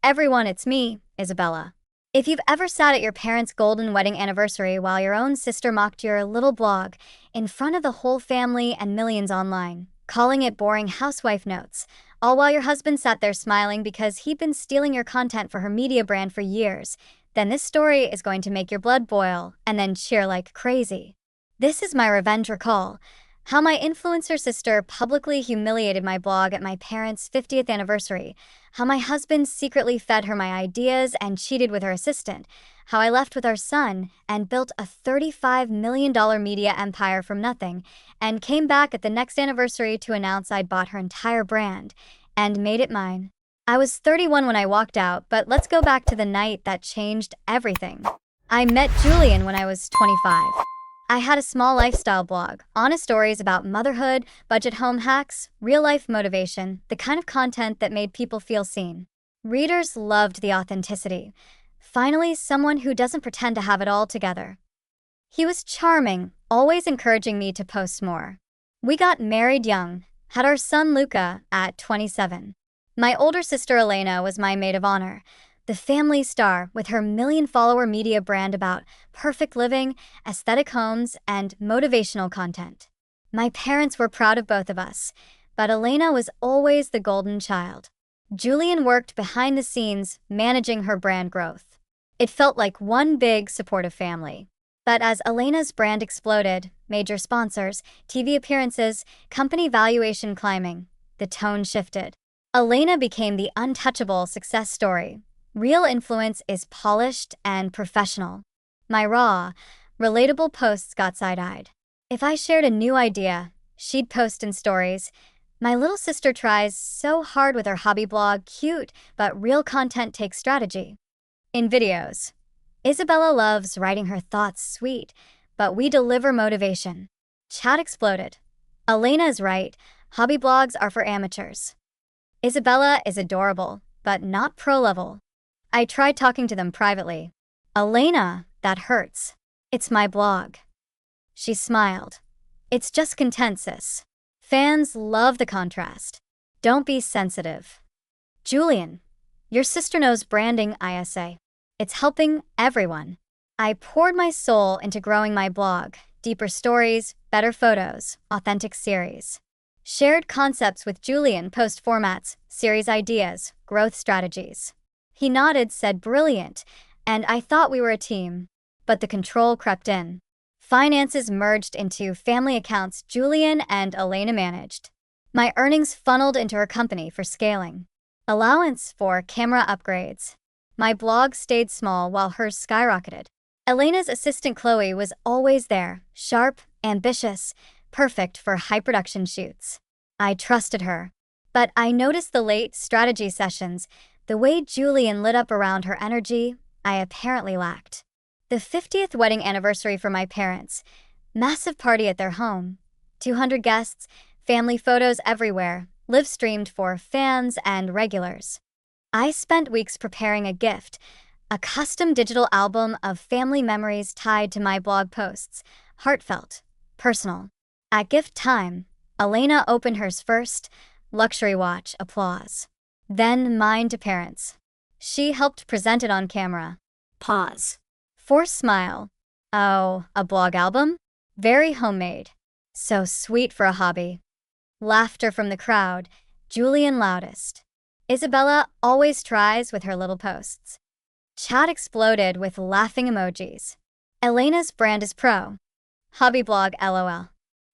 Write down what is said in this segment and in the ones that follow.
Everyone, it's me, Isabella. If you've ever sat at your parents' golden wedding anniversary while your own sister mocked your little blog in front of the whole family and millions online, calling it boring housewife notes, all while your husband sat there smiling because he'd been stealing your content for her media brand for years, then this story is going to make your blood boil and then cheer like crazy. This is my revenge recall. How my influencer sister publicly humiliated my blog at my parents' 50th anniversary. How my husband secretly fed her my ideas and cheated with her assistant. How I left with our son and built a $35 million media empire from nothing and came back at the next anniversary to announce I'd bought her entire brand and made it mine. I was 31 when I walked out, but let's go back to the night that changed everything. I met Julian when I was 25. I had a small lifestyle blog, honest stories about motherhood, budget home hacks, real-life motivation, the kind of content that made people feel seen. Readers loved the authenticity. Finally, someone who doesn't pretend to have it all together. He was charming, always encouraging me to post more. We got married young, had our son Luca at 27. My older sister Elena was my maid of honor. The family star with her million-follower media brand about perfect living, aesthetic homes, and motivational content. My parents were proud of both of us, but Elena was always the golden child. Julian worked behind the scenes, managing her brand growth. It felt like one big, supportive family. But as Elena's brand exploded, major sponsors, TV appearances, company valuation climbing, the tone shifted. Elena became the untouchable success story. Real influence is polished and professional. My raw, relatable posts got side-eyed. If I shared a new idea, she'd post in stories. My little sister tries so hard with her hobby blog, cute, but real content takes strategy. In videos, Isabella loves writing her thoughts sweet, but we deliver motivation. Chat exploded. Elena is right, hobby blogs are for amateurs. Isabella is adorable, but not pro-level. I tried talking to them privately. Elena, that hurts. It's my blog. She smiled. It's just content, sis. Fans love the contrast. Don't be sensitive. Julian, your sister knows branding, ISA. It's helping everyone. I poured my soul into growing my blog, deeper stories, better photos, authentic series. Shared concepts with Julian, post formats, series ideas, growth strategies. He nodded, said brilliant, and I thought we were a team. But the control crept in. Finances merged into family accounts Julian and Elena managed. My earnings funneled into her company for scaling. Allowance for camera upgrades. My blog stayed small while hers skyrocketed. Elena's assistant Chloe was always there, sharp, ambitious, perfect for high production shoots. I trusted her. But I noticed the late strategy sessions. The way Julian lit up around her energy, I apparently lacked. The 50th wedding anniversary for my parents. Massive party at their home. 200 guests, family photos everywhere, live streamed for fans and regulars. I spent weeks preparing a gift, a custom digital album of family memories tied to my blog posts, heartfelt, personal. At gift time, Elena opened hers first, luxury watch, applause. Then mine to parents. She helped present it on camera. Pause. Forced smile. Oh, a blog album? Very homemade. So sweet for a hobby. Laughter from the crowd, Julian loudest. Isabella always tries with her little posts. Chat exploded with laughing emojis. Elena's brand is pro. Hobby blog LOL.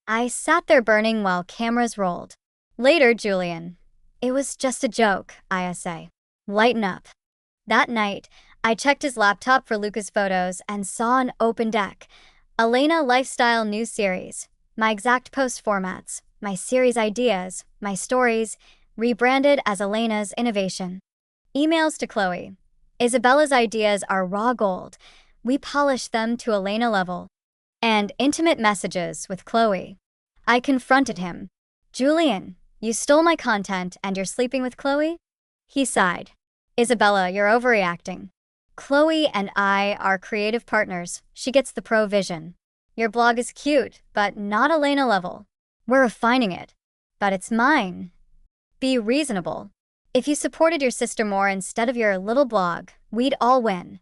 I sat there burning while cameras rolled. Later, Julian. It was just a joke, ISA. Lighten up. That night, I checked his laptop for Luca's photos and saw an open deck. Elena Lifestyle New Series. My exact post formats, my series ideas, my stories, rebranded as Elena's Innovation. Emails to Chloe. Isabella's ideas are raw gold. We polish them to Elena level. And intimate messages with Chloe. I confronted him. Julian, you stole my content and you're sleeping with Chloe? He sighed. Isabella, you're overreacting. Chloe and I are creative partners. She gets the pro vision. Your blog is cute, but not Elena level. We're refining it. But it's mine. Be reasonable. If you supported your sister more instead of your little blog, we'd all win.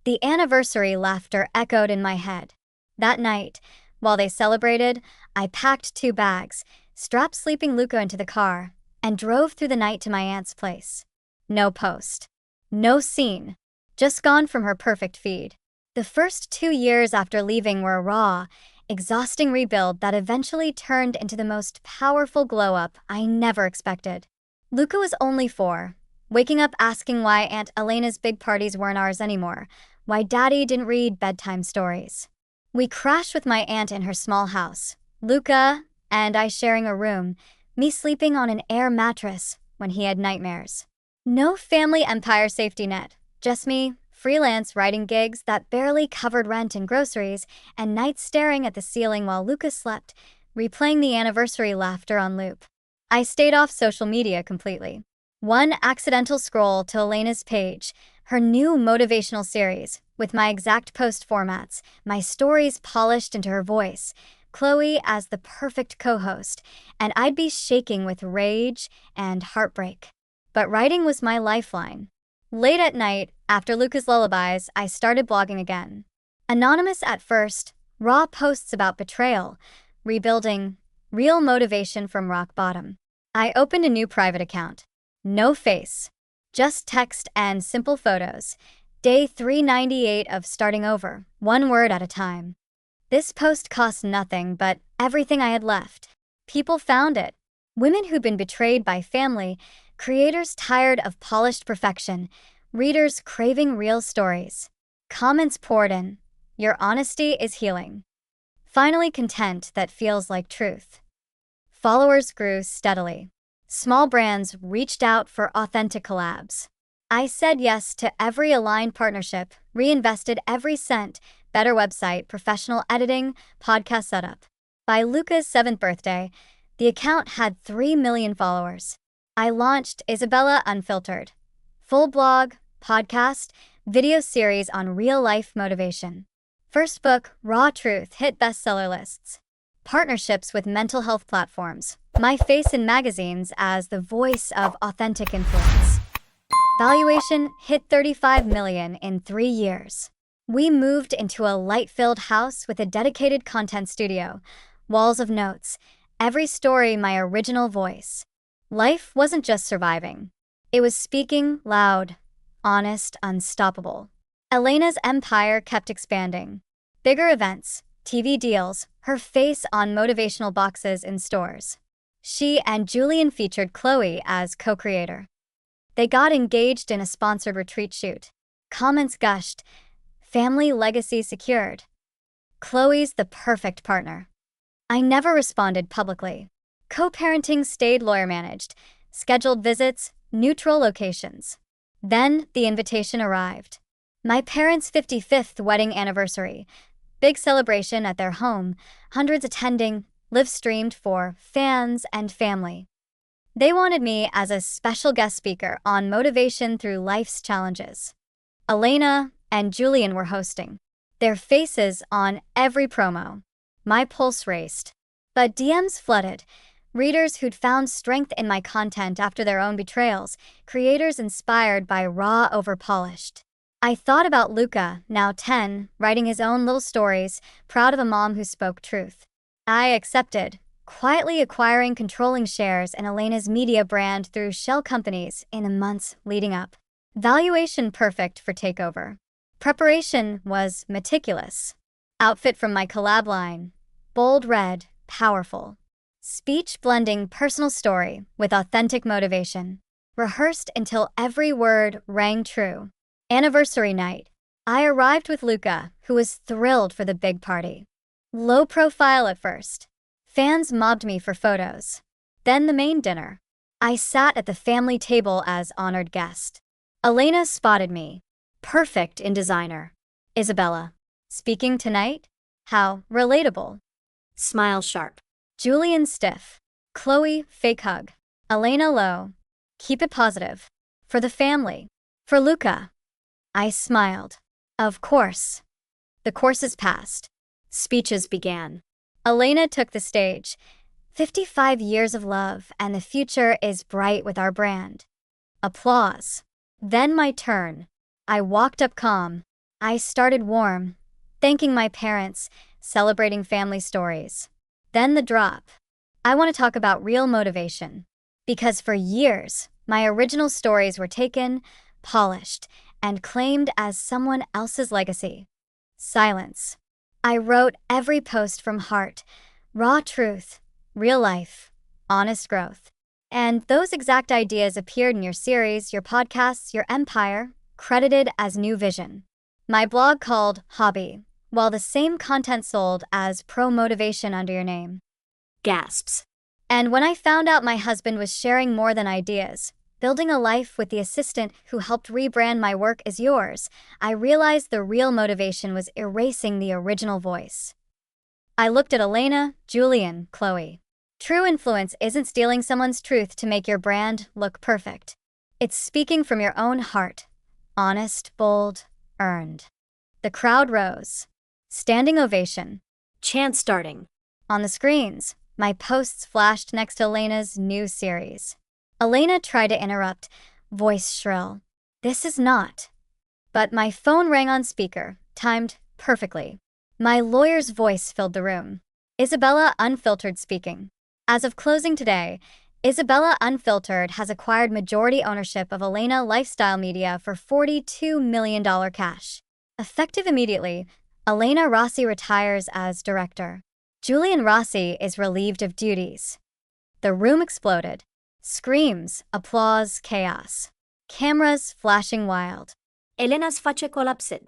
The anniversary laughter echoed in my head. That night, while they celebrated, I packed 2 bags, strapped sleeping Luca into the car, and drove through the night to my aunt's place. No post. No scene. Just gone from her perfect feed. The first 2 years after leaving were a raw, exhausting rebuild that eventually turned into the most powerful glow-up I never expected. Luca was only 4, waking up asking why Aunt Elena's big parties weren't ours anymore, why Daddy didn't read bedtime stories. We crashed with my aunt in her small house, Luca and I sharing a room, me sleeping on an air mattress when he had nightmares. No family empire safety net, just me, freelance writing gigs that barely covered rent and groceries, and nights staring at the ceiling while Luca slept, replaying the anniversary laughter on loop. I stayed off social media completely. One accidental scroll to Elena's page, her new motivational series, with my exact post formats, my stories polished into her voice, Chloe as the perfect co-host, and I'd be shaking with rage and heartbreak. But writing was my lifeline. Late at night, after Luca's lullabies, I started blogging again. Anonymous at first, raw posts about betrayal, rebuilding, real motivation from rock bottom. I opened a new private account. No face. Just text and simple photos. Day 398 of starting over, 1 word at a time. This post cost nothing but everything I had left. People found it. Women who'd been betrayed by family, creators tired of polished perfection, readers craving real stories. Comments poured in. Your honesty is healing. Finally content that feels like truth. Followers grew steadily. Small brands reached out for authentic collabs. I said yes to every aligned partnership, reinvested every cent, better website, professional editing, podcast setup. By Luca's 7th birthday, the account had 3 million followers. I launched Isabella Unfiltered. Full blog, podcast, video series on real-life motivation. First book, Raw Truth, hit bestseller lists. Partnerships with mental health platforms. My face in magazines as the voice of authentic influence. Valuation hit 35 million in 3 years. We moved into a light-filled house with a dedicated content studio, walls of notes, every story my original voice. Life wasn't just surviving. It was speaking loud, honest, unstoppable. Elena's empire kept expanding. Bigger events, TV deals, her face on motivational boxes in stores. She and Julian featured Chloe as co-creator. They got engaged in a sponsored retreat shoot. Comments gushed. Family legacy secured. Chloe's the perfect partner. I never responded publicly. Co-parenting stayed lawyer-managed. Scheduled visits, neutral locations. Then the invitation arrived. My parents' 55th wedding anniversary. Big celebration at their home, hundreds attending, live-streamed for fans and family. They wanted me as a special guest speaker on motivation through life's challenges. Elena and Julian were hosting. Their faces on every promo. My pulse raced. But DMs flooded. Readers who'd found strength in my content after their own betrayals, creators inspired by raw over-polished. I thought about Luca, now 10, writing his own little stories, proud of a mom who spoke truth. I accepted, quietly acquiring controlling shares in Elena's media brand through shell companies in the months leading up. Valuation perfect for Takeover. Preparation was meticulous. Outfit from my collab line. Bold red, powerful. Speech blending personal story with authentic motivation. Rehearsed until every word rang true. Anniversary night. I arrived with Luca, who was thrilled for the big party. Low profile at first. Fans mobbed me for photos. Then the main dinner. I sat at the family table as honored guest. Elena spotted me. Perfect in designer. Isabella. Speaking tonight? How relatable. Smile sharp. Julian stiff. Chloe fake hug. Elena low. Keep it positive. For the family. For Luca. I smiled. Of course. The courses passed. Speeches began. Elena took the stage. 55 years of love, and the future is bright with our brand. applause. Then my turn. I walked up calm. I started warm, thanking my parents, celebrating family stories. Then the drop. I want to talk about real motivation. Because for years, my original stories were taken, polished, and claimed as someone else's legacy. Silence. I wrote every post from heart, raw truth, real life, honest growth. And those exact ideas appeared in your series, your podcasts, your empire, credited as new vision. My blog called Hobby, while the same content sold as Pro Motivation under your name. Gasps. And when I found out my husband was sharing more than ideas, building a life with the assistant who helped rebrand my work as yours, I realized the real motivation was erasing the original voice. I looked at Elena, Julian, Chloe. True influence isn't stealing someone's truth to make your brand look perfect. It's speaking from your own heart. Honest, bold, earned. The crowd rose. Standing ovation. Chant starting. On the screens, my posts flashed next to Elena's new series. Elena tried to interrupt, voice shrill. This is not. But my phone rang on speaker, timed perfectly. My lawyer's voice filled the room. Isabella Unfiltered speaking. As of closing today, Isabella Unfiltered has acquired majority ownership of Elena Lifestyle Media for $42 million cash. Effective immediately, Elena Rossi retires as director. Julian Rossi is relieved of duties. The room exploded. Screams, applause, chaos. Cameras flashing wild. Elena's face collapsed.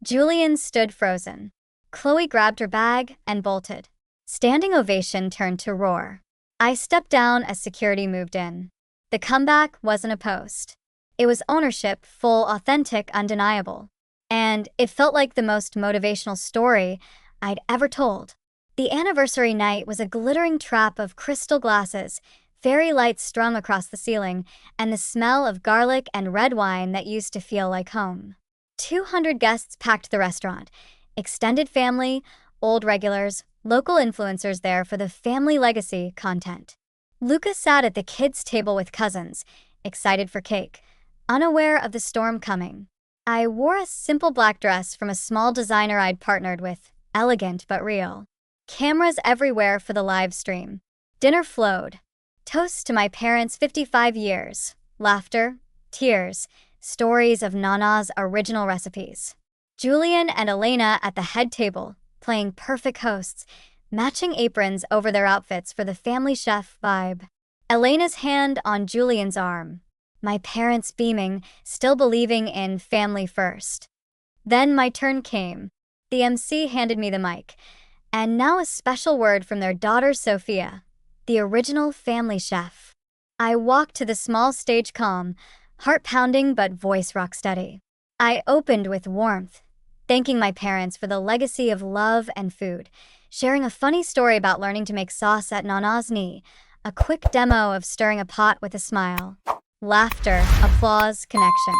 Julian stood frozen. Chloe grabbed her bag and bolted. Standing ovation turned to roar. I stepped down as security moved in. The comeback wasn't a post. It was ownership, full, authentic, undeniable. And it felt like the most motivational story I'd ever told. The anniversary night was a glittering trap of crystal glasses, fairy lights strung across the ceiling, and the smell of garlic and red wine that used to feel like home. 200 guests packed the restaurant. Extended family, old regulars, local influencers there for the family legacy content. Lucas sat at the kids' table with cousins, excited for cake, unaware of the storm coming. I wore a simple black dress from a small designer I'd partnered with, elegant but real. Cameras everywhere for the live stream. Dinner flowed. Toast to my parents' 55 years. Laughter, tears, stories of Nana's original recipes. Julian and Elena at the head table, playing perfect hosts, matching aprons over their outfits for the family chef vibe. Elena's hand on Julian's arm. My parents beaming, still believing in family first. Then my turn came. The MC handed me the mic. And now a special word from their daughter Sophia, the original family chef. I walked to the small stage calm, heart pounding but voice rock steady. I opened with warmth, thanking my parents for the legacy of love and food, sharing a funny story about learning to make sauce at Nana's knee, a quick demo of stirring a pot with a smile. Laughter, applause, connection.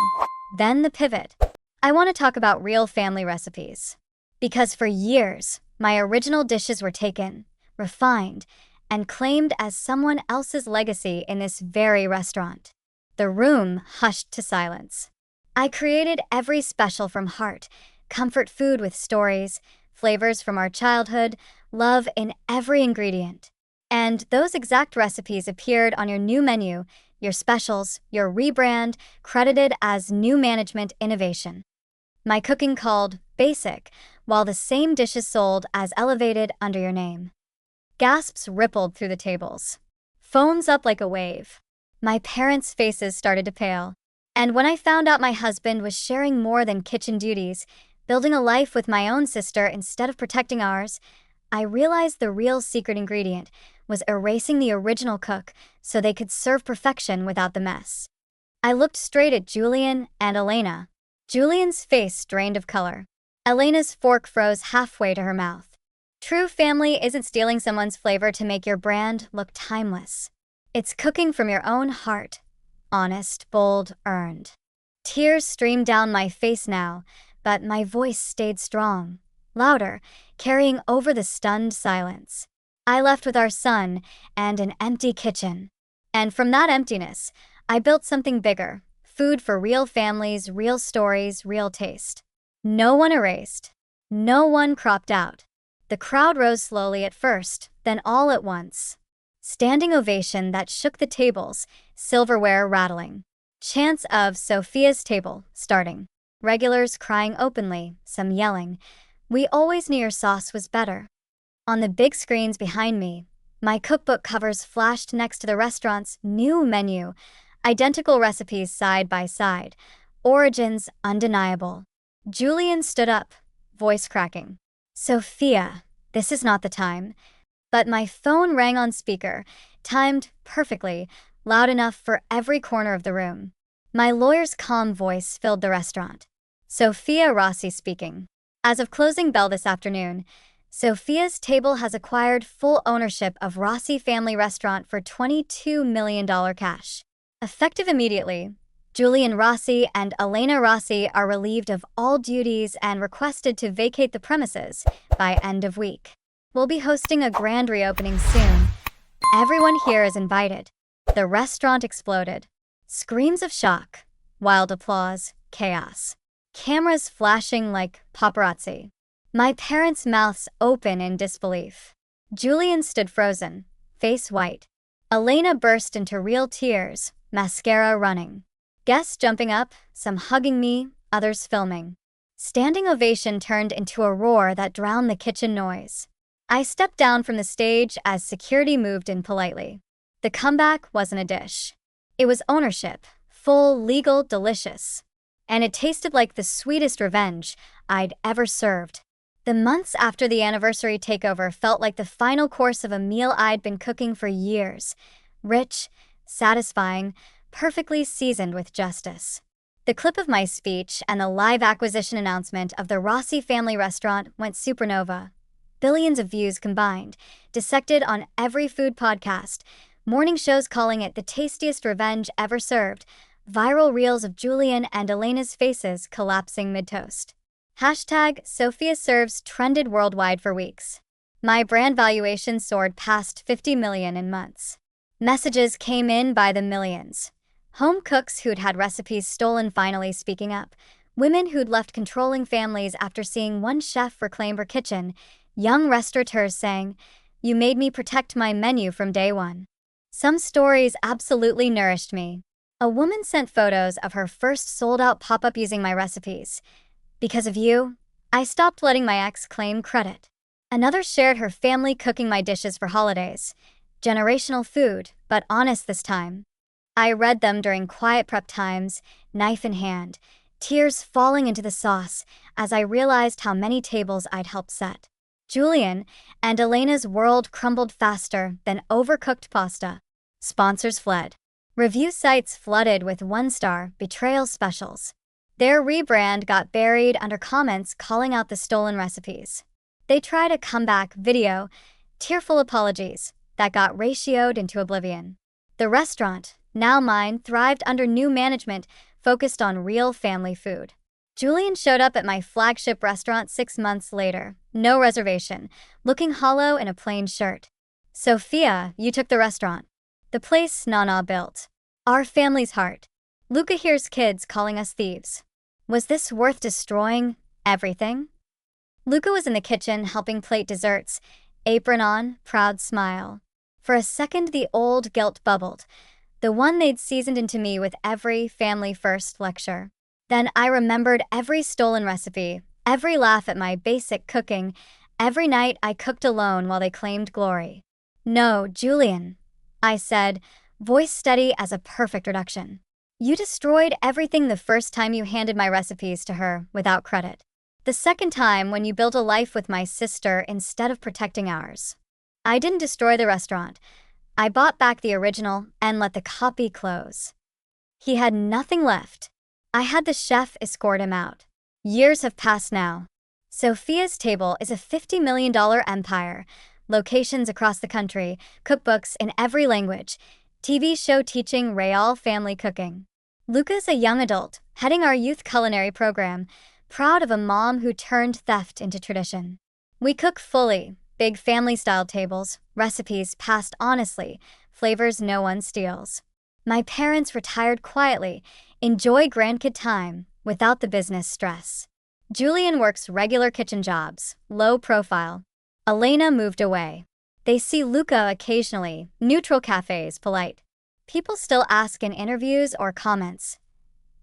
Then the pivot. I want to talk about real family recipes. Because for years, my original dishes were taken, refined, and claimed as someone else's legacy in this very restaurant. The room hushed to silence. I created every special from heart, comfort food with stories, flavors from our childhood, love in every ingredient. And those exact recipes appeared on your new menu, your specials, your rebrand, credited as new management innovation. My cooking called basic, while the same dishes sold as elevated under your name. Gasps rippled through the tables. Phones up like a wave. My parents' faces started to pale. And when I found out my husband was sharing more than kitchen duties, building a life with my own sister instead of protecting ours, I realized the real secret ingredient was erasing the original cook so they could serve perfection without the mess. I looked straight at Julian and Elena. Julian's face drained of color. Elena's fork froze halfway to her mouth. True family isn't stealing someone's flavor to make your brand look timeless. It's cooking from your own heart. Honest, bold, earned. Tears streamed down my face now, but my voice stayed strong, louder, carrying over the stunned silence. I left with our son and an empty kitchen. And from that emptiness, I built something bigger. Food for real families, real stories, real taste. No one erased. No one cropped out. The crowd rose slowly at first, then all at once. Standing ovation that shook the tables, silverware rattling. Chants of Sophia's table starting. Regulars crying openly, some yelling, "We always knew your sauce was better." On the big screens behind me, my cookbook covers flashed next to the restaurant's new menu, identical recipes side by side, origins undeniable. Julian stood up, voice cracking. "Sophia, this is not the time." But my phone rang on speaker, timed perfectly, loud enough for every corner of the room. My lawyer's calm voice filled the restaurant. "Sophia Rossi speaking. As of closing bell this afternoon, Sophia's Table has acquired full ownership of Rossi Family Restaurant for $22 million cash. Effective immediately, Julian Rossi and Elena Rossi are relieved of all duties and requested to vacate the premises by end of week. We'll be hosting a grand reopening soon. Everyone here is invited." The restaurant exploded. Screams of shock, wild applause, chaos. Cameras flashing like paparazzi. My parents' mouths open in disbelief. Julian stood frozen, face white. Elena burst into real tears, mascara running. Guests jumping up, some hugging me, others filming. Standing ovation turned into a roar that drowned the kitchen noise. I stepped down from the stage as security moved in politely. The comeback wasn't a dish. It was ownership, full, legal, delicious. And it tasted like the sweetest revenge I'd ever served. The months after the anniversary takeover felt like the final course of a meal I'd been cooking for years. Rich, satisfying, perfectly seasoned with justice. The clip of my speech and the live acquisition announcement of the Rossi Family Restaurant went supernova. Billions of views combined, dissected on every food podcast, morning shows calling it the tastiest revenge ever served, viral reels of Julian and Elena's faces collapsing mid-toast. Hashtag Sophia Serves trended worldwide for weeks. My brand valuation soared past 50 million in months. Messages came in by the millions. Home cooks who'd had recipes stolen finally speaking up. Women who'd left controlling families after seeing one chef reclaim her kitchen. Young restaurateurs saying, "You made me protect my menu from day one." Some stories absolutely nourished me. A woman sent photos of her first sold-out pop-up using my recipes. "Because of you, I stopped letting my ex claim credit." Another shared her family cooking my dishes for holidays. Generational food, but honest this time. I read them during quiet prep times, knife in hand, tears falling into the sauce as I realized how many tables I'd helped set. Julian and Elena's world crumbled faster than overcooked pasta. Sponsors fled. Review sites flooded with one-star Betrayal specials. Their rebrand got buried under comments calling out the stolen recipes. They tried a comeback video, tearful apologies, that got ratioed into oblivion. The restaurant, now mine, thrived under new management focused on real family food. Julian showed up at my flagship restaurant 6 months later, no reservation, looking hollow in a plain shirt. "Sophia, you took the restaurant. The place Nana built. Our family's heart. Luca hears kids calling us thieves. Was this worth destroying everything?" Luca was in the kitchen helping plate desserts, apron on, proud smile. For a second the old guilt bubbled, the one they'd seasoned into me with every family first lecture. Then I remembered every stolen recipe, every laugh at my basic cooking, every night I cooked alone while they claimed glory. "No, Julian," I said, voice steady as a perfect reduction. "You destroyed everything the first time you handed my recipes to her without credit. The second time when you built a life with my sister instead of protecting ours. I didn't destroy the restaurant. I bought back the original and let the copy close." He had nothing left. I had the chef escort him out. Years have passed now. Sophia's Table is a $50 million empire, locations across the country, cookbooks in every language, TV show teaching real family cooking. Luca's a young adult, heading our youth culinary program, proud of a mom who turned theft into tradition. We cook fully, big family-style tables, recipes passed honestly, flavors no one steals. My parents retired quietly, enjoy grandkid time without the business stress. Julian works regular kitchen jobs, low profile. Elena moved away. They see Luca occasionally, neutral cafes, polite. People still ask in interviews or comments,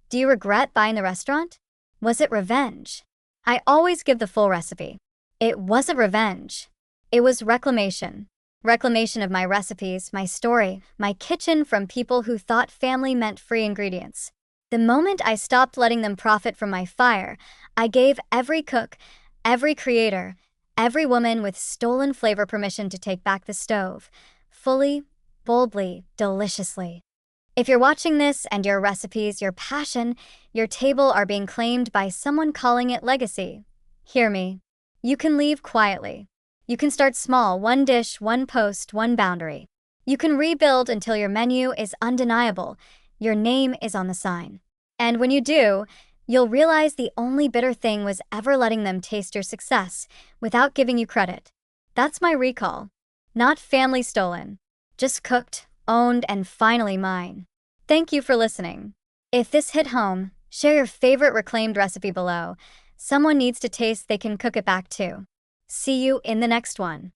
"Do you regret buying the restaurant? Was it revenge?" I always give the full recipe. It wasn't revenge. It was reclamation. Reclamation of my recipes, my story, my kitchen from people who thought family meant free ingredients. The moment I stopped letting them profit from my fire, I gave every cook, every creator, every woman with stolen flavor permission to take back the stove, fully, boldly, deliciously. If you're watching this and your recipes, your passion, your table are being claimed by someone calling it legacy, hear me. You can leave quietly. You can start small, one dish, one post, one boundary. You can rebuild until your menu is undeniable, your name is on the sign. And when you do, you'll realize the only bitter thing was ever letting them taste your success without giving you credit. That's my recall. Not family stolen, just cooked, owned, and finally mine. Thank you for listening. If this hit home, share your favorite reclaimed recipe below. Someone needs to taste they can cook it back too. See you in the next one.